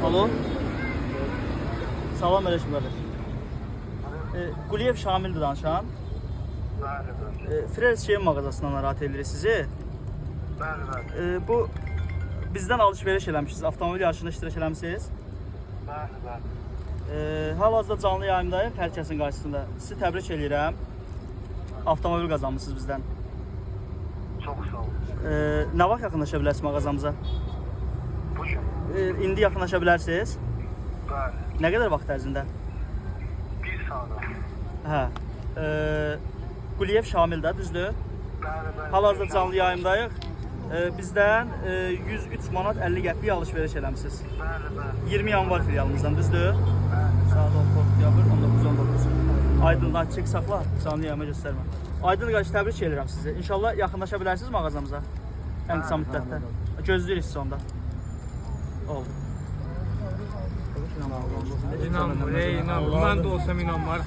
Alo. Salam aleyküm qardaş. Quliyev Şamildir danışan. Frez Şeyin mağazasından narahat edirik sizi. Bu bizdən alış-veriş eləmişsiniz, avtomobil yarışında iştirak eləmişsiniz. Hal-hazırda canlı yayımdayım, hər kəsin qarşısında. Sizi təbrik edirəm. Avtomobil qazanmışsınız bizdən. Çox sağ olun. Nə vaxt yaxınlaşa bilərsiniz mağazamıza? Bu gün? İndi yaxınlaşa bilərsiniz? Bəli. Nə qədər vaxt ərzində? 1 saat. Hə. Quliyev Şamildə, düzdür? Bəli, bəli. Hal-hazırda canlı yayımdayıq. Bizdən 103 manat 50 qəpik alış-veriş eləmişsiniz. Bəli, bəli. 20 yanvar filialımızdan, düzdür? Bəli. Saat 10 oktyabr 1919. Aydınlar çək saxla, canlı yayıma göstərmə. Aydın qardaş, təbrik edirəm sizi. İnşallah yaxınlaşa bilərsiniz mağazamıza. Ən qısa müddətdə. Gözləyirik sizi onda. Oldu. İnanmır, inanmır. Mən də olsam inanmar.